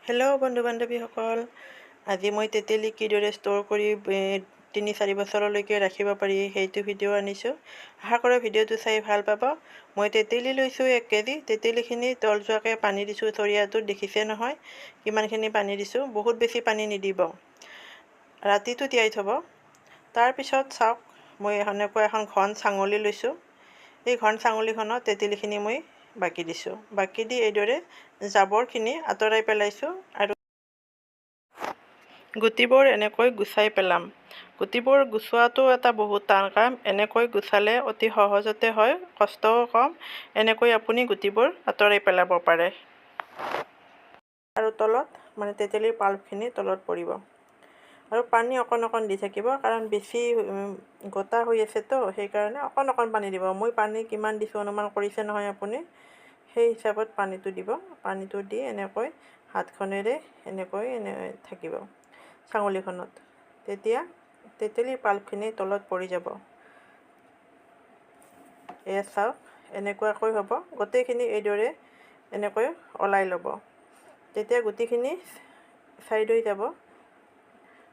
Hello' বন্ধু বান্ধৱীসকল, আজি মই তেতেলী কিদৰে ষ্ট'ৰ কৰি 3-4 বছৰলৈকে ৰাখিব পাৰি সেইটো ভিডিঅ' আনিছোঁ। আশা কৰোঁ ভিডিঅ'টো চাই ভাল পাব। মই তেতেলী লৈছোঁ 1 কেজি। তেতেলীখিনি তল যোৱাকৈ পানী দিছোঁ চৰিয়াটোত, দেখিছে নহয় কিমানখিনি পানী দিছোঁ। বহুত বেছি পানী নিদিব, ৰাতিটো তিয়াই থ'ব। তাৰপিছত চাওক, মই এনেকুৱা এখন ঘন চাঙলী লৈছোঁ। এই ঘন চাঙলীখনত তেতেলীখিনি মই বাকি দিছোঁ। বাকি দি এইদৰে জাবৰখিনি আঁতৰাই পেলাইছোঁ আৰু গুটিবোৰ এনেকৈ গুচাই পেলাম। গুটিবোৰ গুচোৱাটো এটা বহুত টান কাম। এনেকৈ গুচালে অতি সহজতে হয়, কষ্টও কম। এনেকৈ আপুনি গুটিবোৰ আঁতৰাই পেলাব পাৰে। আৰু তলত তেতেলীৰ পাল্পখিনি তলত পৰিব। আৰু পানী অকণ অকণ দি থাকিব, কাৰণ বেছি গোটা হৈ আছেতো, সেইকাৰণে অকণ অকণ পানী দিব। মই পানী কিমান দিছোঁ অনুমান কৰিছে নহয় আপুনি, সেই হিচাপত পানীটো দিব। পানীটো দি এনেকৈ হাতখনেৰে এনেকৈ থাকিব চাঙলীখনত, তেতিয়া তেতেলীৰ পাল্পখিনি তলত পৰি যাব। এয়া চাওক, এনেকুৱাকৈ হ'ব। গোটেইখিনি এইদৰে এনেকৈ ওলাই ল'ব। তেতিয়া গুটিখিনি ছাইড হৈ যাব,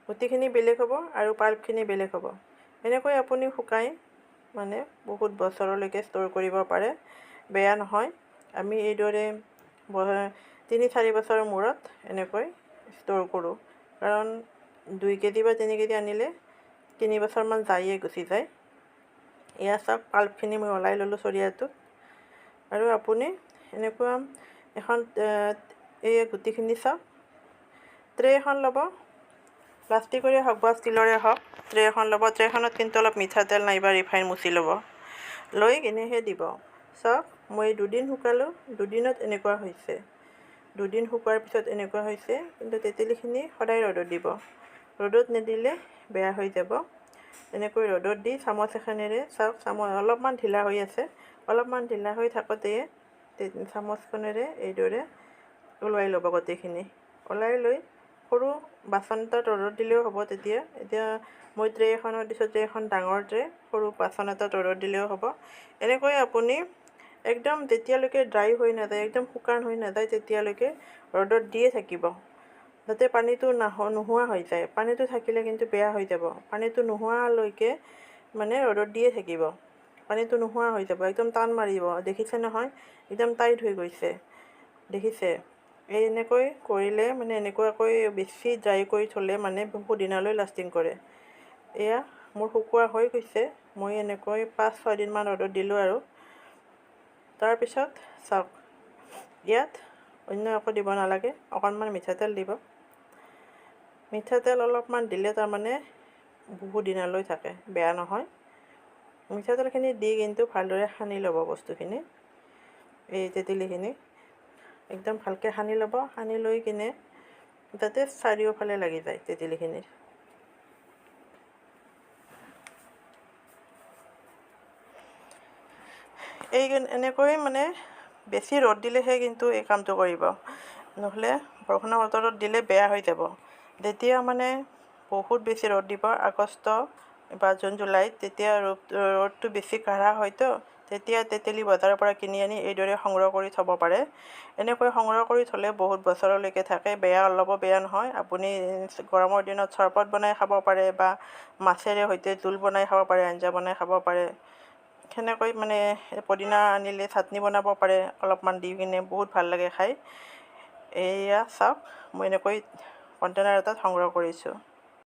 গুটিখিনি বেলেগ হ'ব আৰু পাল্পখিনি বেলেগ হ'ব। এনেকৈ আপুনি শুকাই বহুত বছৰলৈকে ষ্ট'ৰ কৰিব পাৰে, বেয়া নহয়। আমি এইদৰে 3-4 বছৰৰ মূৰত এনেকৈ ষ্ট'ৰ কৰোঁ, কাৰণ 2 কেজি বা 3 কেজি আনিলে 3 বছৰমান যায়েই, গুচি যায়। এয়া চাওক, পাল্পখিনি মই ওলাই ল'লোঁ চৰিয়াটোত। আৰু আপুনি এনেকুৱা এখন এই গুটিখিনি চাওক, ট্ৰে এখন ল'ব, প্লাষ্টিকৰে হওক বা ষ্টীলৰে হওক, ট্ৰে এখন ল'ব। ট্ৰেখনত কিন্তু অলপ মিঠাতেল নাইবা ৰিফাইন মুচি ল'ব, লৈ কিনেহে দিব। চাওক, মই 2 দিন শুকালোঁ, 2 দিনত এনেকুৱা হৈছে। 2 দিন শুকোৱাৰ পিছত এনেকুৱা হৈছে। কিন্তু তেতেলীখিনি সদায় ৰ'দত দিব, ৰ'দত নিদিলে বেয়া হৈ যাব। এনেকৈ ৰ'দত দি চামুচ এখনেৰে চাওক, অলপমান ঢিলা হৈ আছে, অলপমান ঢিলা হৈ থাকোঁতে চামুচখনেৰে এইদৰে ওলাই ল'ব গোটেইখিনি। ওলাই লৈ সৰু বাচন এটাত ৰ'দত দিলেও হ'ব তেতিয়া। এতিয়া মই ট্ৰে এখনত দিছোঁ, ট্ৰে এখন ডাঙৰ ট্ৰে, সৰু বাচন এটাত ৰ'দত দিলেও হ'ব। এনেকৈ আপুনি একদম যেতিয়ালৈকে ড্ৰাই হৈ নাযায়, একদম শুকান হৈ নাযায়, তেতিয়ালৈকে ৰ'দত দিয়ে থাকিব, যাতে পানীটো নোহোৱা হৈ যায়। পানীটো থাকিলে কিন্তু বেয়া হৈ যাব। পানীটো নোহোৱালৈকে ৰ'দত দিয়ে থাকিব। পানীটো নোহোৱা হৈ যাব, একদম টান মাৰিব, দেখিছে নহয়, একদম টাইট হৈ গৈছে, দেখিছে। এনেকৈ কৰিলে এনেকুৱাকৈ বেছি ড্ৰাই কৰি থ'লে বহু দিনলৈ লাষ্টিং কৰে। এয়া মোৰ শুকোৱা হৈ গৈছে। মই এনেকৈ 5-6 দিনমান ৰ'দত দিলোঁ। আৰু তাৰপিছত চাওক, ইয়াত অন্য একো দিব নালাগে, অকণমান মিঠাতেল দিব। মিঠাতেল অলপমান দিলে বহু দিনলৈ থাকে, বেয়া নহয়। মিঠাতেলখিনি দি কিন্তু ভালদৰে সানি ল'ব বস্তুখিনি, এই তেতেলীখিনি একদম ভালকৈ সানি ল'ব। সানি লৈ কিনে যাতে চাৰিওফালে লাগি যায় তেতেলীখিনিৰ। এনেকৈ বেছি ৰ'দ দিলেহে কিন্তু এই কামটো কৰিব, নহ'লে বৰষুণৰ বতৰত দিলে বেয়া হৈ যাব। যেতিয়া বহুত বেছি ৰ'দ দিব, আগষ্ট বা জুন জুলাইত, তেতিয়া ৰ'দটো বেছি কাঢ়া হয়তো, তেতিয়া তেতেলী বজাৰৰ পৰা কিনি আনি এইদৰে সংগ্ৰহ কৰি থ'ব পাৰে। এনেকৈ সংগ্ৰহ কৰি থ'লে বহুত বছৰলৈকে থাকে, অলপো বেয়া নহয়। আপুনি গৰমৰ দিনত চৰবত বনাই খাব পাৰে, বা মাছেৰে সৈতে জোল বনাই খাব পাৰে, আঞ্জা বনাই খাব পাৰে। সেনেকৈ পদিনা আনিলে চাটনি বনাব পাৰে, অলপমান দি কিনে, বহুত ভাল লাগে খাই। এয়া চাওক, মই এনেকৈ কণ্টেনাৰ এটাত সংগ্ৰহ কৰিছোঁ।